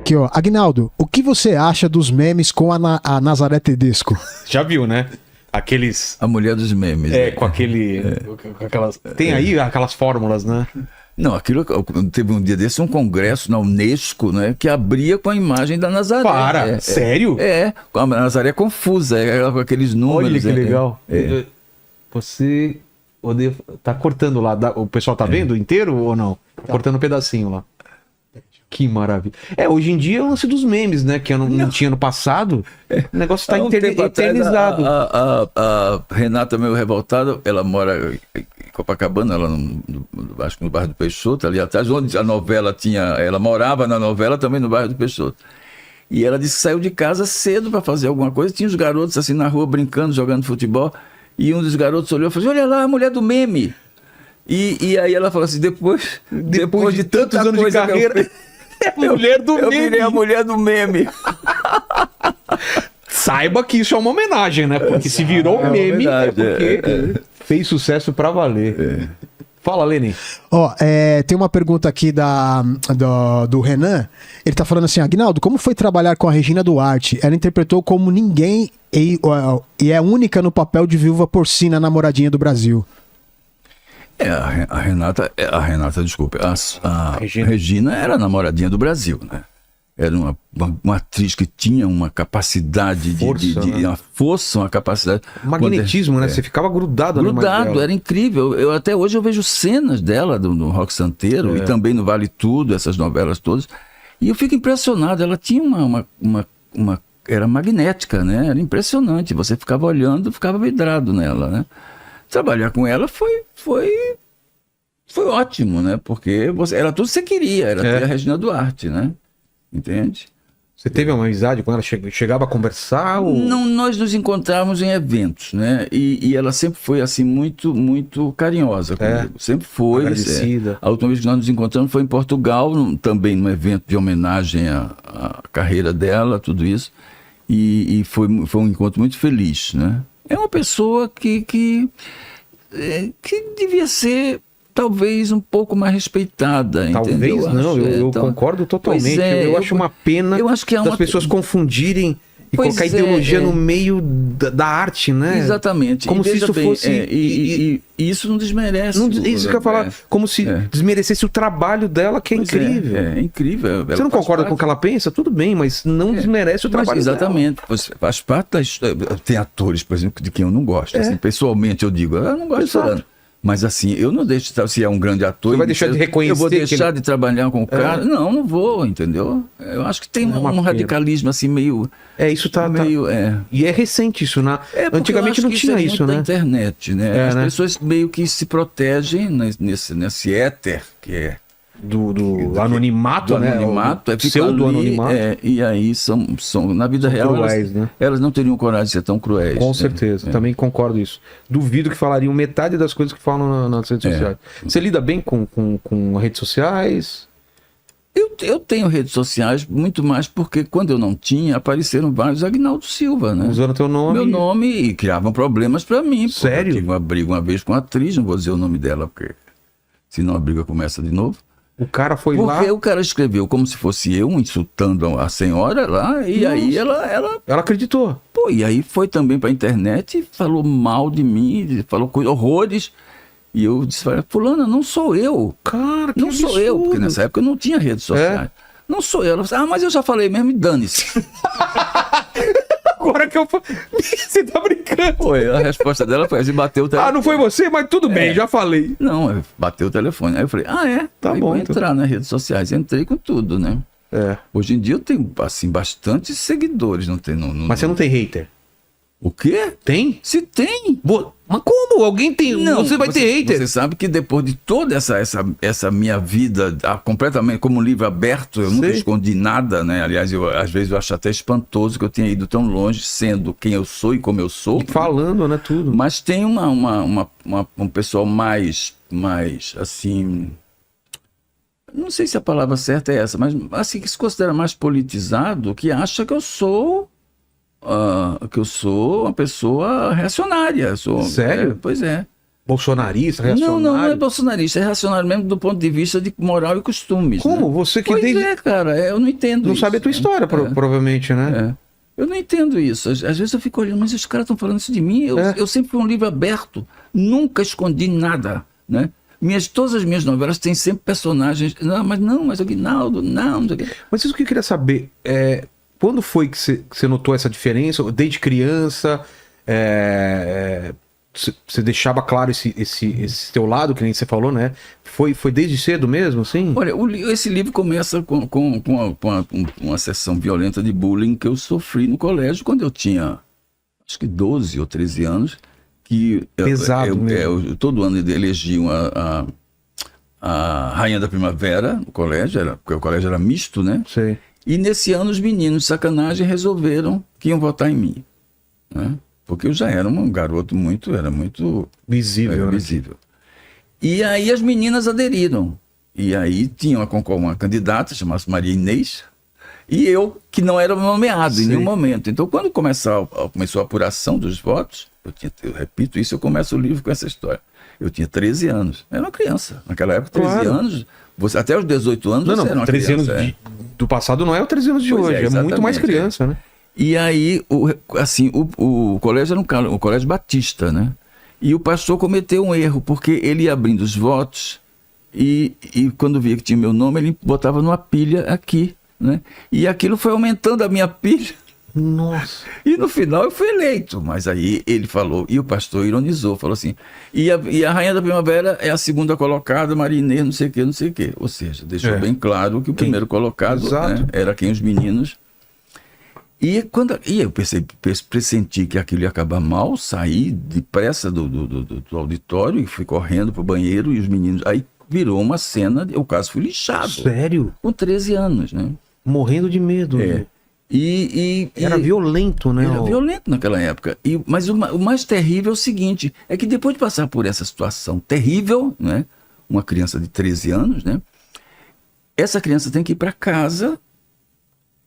Aqui, ó. Aguinaldo, o que você acha dos memes com a Nazaré Tedesco? Já viu, né? Aqueles... A mulher dos memes. com aquele... Com aquelas... Tem aí aquelas fórmulas, né? Não, aquilo teve um dia desse, um congresso na Unesco, né, que abria com a imagem da Nazaré. Para, sério? Com a Nazaré confusa, com aqueles números. Olha que legal. Você odeia... Tá cortando lá, o pessoal tá vendo inteiro ou não? Tá cortando um pedacinho lá. Que maravilha. Hoje em dia é o lance dos memes, né? Que eu não tinha no passado. O negócio tá eternizado. A Renata, meio revoltada, ela mora em Copacabana, acho que no bairro do Peixoto, ali atrás, onde a novela tinha. Ela morava na novela também no bairro do Peixoto. E ela disse que saiu de casa cedo para fazer alguma coisa. Tinha os garotos assim na rua brincando, jogando futebol. E um dos garotos olhou e falou assim: olha lá, a mulher do meme. E aí ela falou assim: depois de tantos anos de carreira. Mulher do eu meme. virei a mulher do meme. Saiba que isso é uma homenagem, né? Porque se virou meme, verdade, porque fez sucesso pra valer. Fala, Leni. Ó, tem uma pergunta aqui do Renan. Ele tá falando assim: Aguinaldo, como foi trabalhar com a Regina Duarte? Ela interpretou como ninguém e é única no papel de viúva porcina, namoradinha do Brasil. A Renata, desculpa, a Regina era a namoradinha do Brasil, né? Era uma atriz que tinha uma capacidade uma força, uma capacidade... Magnetismo, né? Você ficava grudado ali. Grudado, era incrível. Até hoje eu vejo cenas dela no Rock Santeiro e também no Vale Tudo, essas novelas todas, e eu fico impressionado. Ela tinha era magnética, né? Era impressionante. Você ficava olhando, ficava vidrado nela, né? Trabalhar com ela foi ótimo, né? Porque era tudo que você queria, era ter a Regina Duarte, né? Entende? Você teve uma amizade com ela? Chegava a conversar? Ou... Não, nós nos encontrávamos em eventos, né? E ela sempre foi assim muito, muito carinhosa comigo. Sempre foi. Agradecida. A última vez que nós nos encontramos foi em Portugal, também num evento de homenagem à carreira dela, tudo isso. E foi um encontro muito feliz, né? É uma pessoa que devia ser talvez um pouco mais respeitada. Talvez entendeu? não, eu concordo totalmente. Eu acho uma pena das pessoas confundirem e colocar ideologia no meio da arte, né? Exatamente. Como se isso fosse... E isso não desmerece. Isso que eu ia falar. Como se desmerecesse o trabalho dela, que é incrível. É incrível. Você não concorda com o que ela pensa? Tudo bem, mas não desmerece o trabalho dela. Exatamente. Faz parte da história. Tem atores, por exemplo, de quem eu não gosto. Assim, pessoalmente, eu digo, eu não gosto de mas assim, eu não deixo, se é um grande ator... Você vai deixar de reconhecer... Eu vou deixar de trabalhar com o cara? Não vou, entendeu? Eu acho que tem um radicalismo assim meio... Isso tá... meio, E é recente isso, né? Antigamente não tinha isso, né? Da internet, né? As pessoas meio que se protegem nesse éter que é... Do anonimato, né? Anonimato, pseudo-anonimato. E aí são na vida real cruéis, né? Elas não teriam coragem de ser tão cruéis. Com certeza, também concordo isso. Duvido que falariam metade das coisas que falam nas redes sociais. Você lida bem com redes sociais? Eu tenho redes sociais muito mais porque quando eu não tinha, apareceram vários Aguinaldo Silva, né? Usando teu nome. Meu nome e criavam problemas pra mim. Sério? Eu tive uma briga uma vez com uma atriz, não vou dizer o nome dela, porque senão a briga começa de novo. O cara foi lá... Porque o cara escreveu como se fosse eu, insultando a senhora lá, e aí ela... Ela acreditou. Pô, e aí foi também pra internet, falou mal de mim, falou horrores. E eu disse, fulana, não sou eu. Cara, que não absurdo. Sou eu, porque nessa época eu não tinha redes sociais. Não sou eu. Ela falou, mas eu já falei mesmo, e dane-se. Agora que eu... Você tá brincando. Foi, a resposta dela foi assim, bateu o telefone. Não foi você? Mas tudo bem, já falei. Não, bateu o telefone. Aí eu falei, Tá aí bom. Vou entrar nas redes sociais. Entrei com tudo, né? Hoje em dia eu tenho, assim, bastante seguidores. Mas você não tem hater? O quê? Tem? Se tem. Mas como? Alguém tem? Não, você vai ter hater? Você sabe que depois de toda essa minha vida completamente como um livro aberto, eu nunca escondi nada, né? Aliás, às vezes eu acho até espantoso que eu tenha ido tão longe, sendo quem eu sou e como eu sou. E falando, né? Tudo. Mas tem um pessoal mais assim... Não sei se a palavra certa é essa, mas assim, que se considera mais politizado, que acha que eu sou uma pessoa reacionária. Sério? Pois é. bolsonarista, Não, reacionário? não é bolsonarista, é reacionário mesmo do ponto de vista de moral e costumes. Como? Né? Você que Pois desde... é, cara, eu não entendo não isso. sabe a tua história, provavelmente, né? É. Eu não entendo isso. Às vezes eu fico olhando, mas os caras estão falando isso de mim. Eu sempre fui um livro aberto, nunca escondi nada, né? Todas as minhas novelas têm sempre personagens. Mas o Aguinaldo, não sei o quê. Mas isso que eu queria saber, quando foi que você notou essa diferença? Desde criança, você deixava claro esse teu lado, que nem você falou, né? Foi desde cedo mesmo, assim? Olha, esse livro começa com uma sessão violenta de bullying que eu sofri no colégio quando eu tinha, acho que 12 ou 13 anos. Pesado mesmo. Todo ano elegiam a Rainha da Primavera no colégio, porque o colégio era misto, né? Sei. E nesse ano os meninos, de sacanagem, resolveram que iam votar em mim, né? Porque eu já era um garoto muito visível. visível. E aí as meninas aderiram. E aí tinha uma candidata, chamada Maria Inês, e eu, que não era nomeado em nenhum momento. Então, quando começou a apuração dos votos, eu repito isso, eu começo o livro com essa história. Eu tinha 13 anos. Era uma criança. Naquela época, 13 anos, até os 18 anos, você era uma 13 criança. Anos do passado não é o 13 anos de hoje, é muito mais criança, né? E aí, o colégio era um colégio batista, né? E o pastor cometeu um erro, porque ele ia abrindo os votos e quando via que tinha meu nome, ele botava numa pilha aqui, né? E aquilo foi aumentando a minha pilha. Nossa. E no final eu fui eleito. Mas aí ele falou, e o pastor ironizou, falou assim, e a Rainha da Primavera é a segunda colocada, Maria Inês, não sei o quê. Ou seja, deixou bem claro que o primeiro colocado, né, era quem os meninos... E eu pressenti que aquilo ia acabar mal, saí depressa do auditório e fui correndo pro banheiro e os meninos... Aí virou uma cena, eu quase fui lixado. Sério? Com 13 anos, né? Morrendo de medo. Né? Era violento, né? Era violento naquela época. Mas o mais terrível é o seguinte, é que depois de passar por essa situação terrível, né? Uma criança de 13 anos, né? Essa criança tem que ir para casa...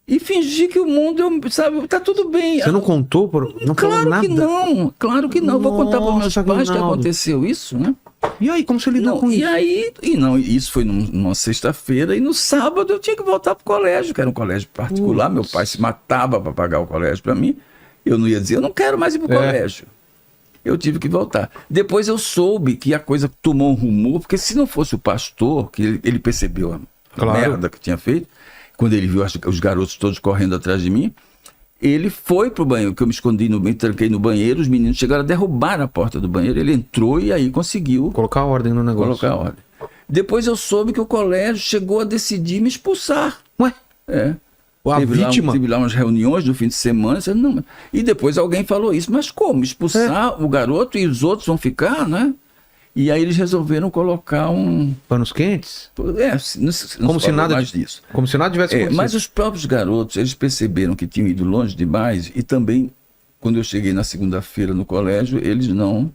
E fingir que o mundo, sabe, tá tudo bem. Você não contou? Não falou nada? Claro que não. Vou contar para meus pais que Aguinaldo. aconteceu isso, né? E aí, como você lidou com isso? Isso foi numa sexta-feira e no sábado eu tinha que voltar pro colégio, que era um colégio particular. Meu pai se matava para pagar o colégio para mim. Eu não ia dizer, eu não quero mais ir pro colégio. Eu tive que voltar. Depois eu soube que a coisa tomou um rumor, porque se não fosse o pastor, que ele percebeu a merda que tinha feito, quando ele viu os garotos todos correndo atrás de mim, ele foi pro banheiro, que eu me tranquei no banheiro, os meninos chegaram a derrubar a porta do banheiro, ele entrou e aí conseguiu... Colocar ordem no negócio. Colocar ordem. Depois eu soube que o colégio chegou a decidir me expulsar. Ué? Teve lá umas reuniões no fim de semana, não, e depois alguém falou isso, mas como? Expulsar o garoto e os outros vão ficar, né? E aí eles resolveram colocar panos quentes? Como se nada disso. Como se nada tivesse acontecido. Mas os próprios garotos, eles perceberam que tinham ido longe demais e também, quando eu cheguei na segunda-feira no colégio, eles não...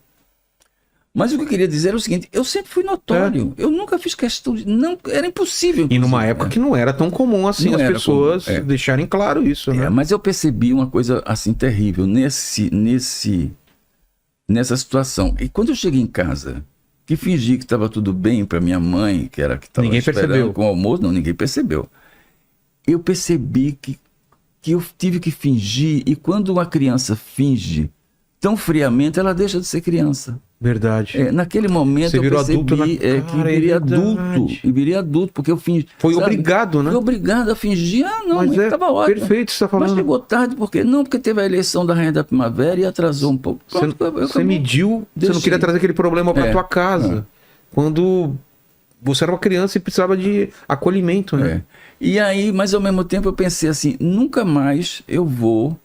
Mas o que eu queria dizer era o seguinte, eu sempre fui notório, eu nunca fiz questão de... Não, era impossível. E numa época que não era tão comum assim as pessoas deixarem claro isso, né? Mas eu percebi uma coisa assim terrível nessa situação. E quando eu cheguei em casa, que fingi que estava tudo bem para minha mãe, que estava esperando com o almoço, ninguém percebeu. Eu percebi que eu tive que fingir, e quando uma criança finge tão friamente, ela deixa de ser criança. Verdade. Naquele momento você eu percebi que viria adulto, porque eu fingi. Foi obrigado, né? Foi obrigado a fingir. Mas estava ótimo. Perfeito, você está falando. Mas chegou tarde, por quê? Não, porque teve a eleição da Rainha da Primavera e atrasou um pouco. Você mediu, você não queria trazer aquele problema para tua casa. Quando você era uma criança e precisava de acolhimento, né? E aí, mas ao mesmo tempo eu pensei assim, nunca mais eu vou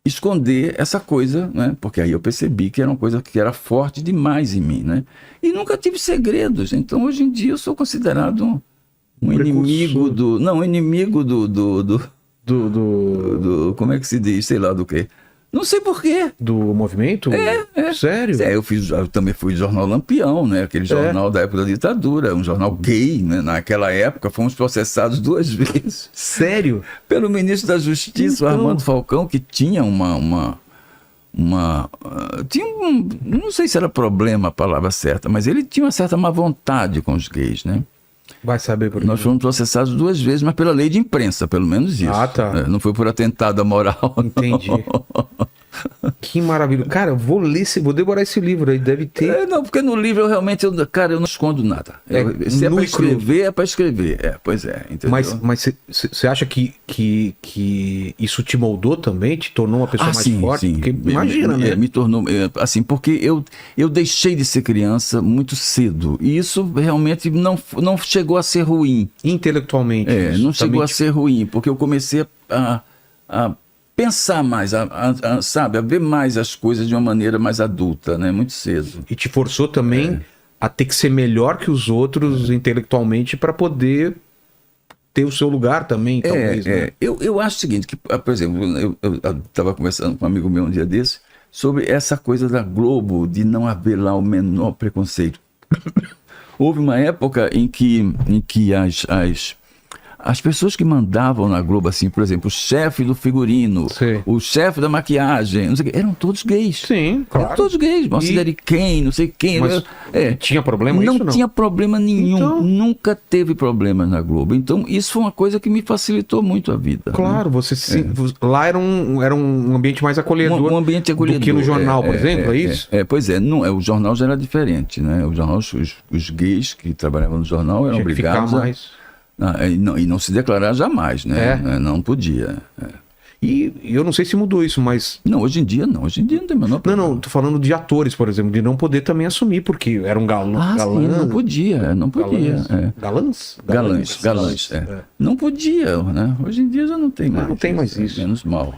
esconder essa coisa, né? Porque aí eu percebi que era uma coisa que era forte demais em mim, né? E nunca tive segredos. Então hoje em dia eu sou considerado um inimigo do... Não, um inimigo do como é que se diz? Sei lá do quê. Não sei porquê. Do movimento? Sério? Eu também fui do jornal Lampião, né? Aquele jornal da época da ditadura, um jornal gay, né? Naquela época fomos processados 2 vezes. Sério? Pelo ministro da Justiça, o Armando Falcão, que tinha uma não sei se era problema a palavra certa, mas ele tinha uma certa má vontade com os gays, né? Vai saber por quê. Nós fomos processados 2 vezes, mas pela lei de imprensa, pelo menos isso. Ah, tá. Não foi por atentado à moral. Entendi. Que maravilha. Cara, eu vou ler, vou devorar esse livro aí, deve ter. Não, porque no livro eu realmente, eu não escondo nada. Se é nu para e cru. escrever, é para escrever. Pois é, entendeu? Mas você acha que isso te moldou também? Te tornou uma pessoa mais sim, forte? sim. Porque imagina, né? Me tornou, assim, porque eu deixei de ser criança muito cedo. E isso realmente não chegou a ser ruim. Intelectualmente. isso Não chegou também a ser ruim, porque eu comecei a pensar mais, sabe, a ver mais as coisas de uma maneira mais adulta, né? Muito cedo. E te forçou também a ter que ser melhor que os outros intelectualmente para poder ter o seu lugar também, talvez. Né? Eu acho o seguinte, que, por exemplo, eu estava conversando com um amigo meu um dia desse sobre essa coisa da Globo, de não haver lá o menor preconceito. Houve uma época em que as pessoas que mandavam na Globo, assim, por exemplo, o chefe do figurino, Sim. o chefe da maquiagem, não sei o quê, eram todos gays. Sim, claro. Eram todos gays. Considere quem, não sei quem. Mas tinha problema não isso, não? tinha problema nenhum. Então- Nunca teve problema na Globo. Então, isso foi uma coisa que me facilitou muito a vida. Claro, lá era um ambiente mais acolhedor, Um ambiente acolhedor. do que no jornal, por exemplo, é isso? Pois é, não, o jornal já era diferente, né? O jornal, os gays que trabalhavam no jornal eram Tinha que ficar obrigados mais. e não se declarar jamais, né? Não podia. E eu não sei se mudou isso, mas... Não, hoje em dia não tem o menor problema. Não, tô falando de atores, por exemplo, de não poder também assumir, porque era um galã. Sim, não podia. Galãs? Galãs. Não podia, né? Hoje em dia já não tem mais. Não tem mais isso. Menos mal.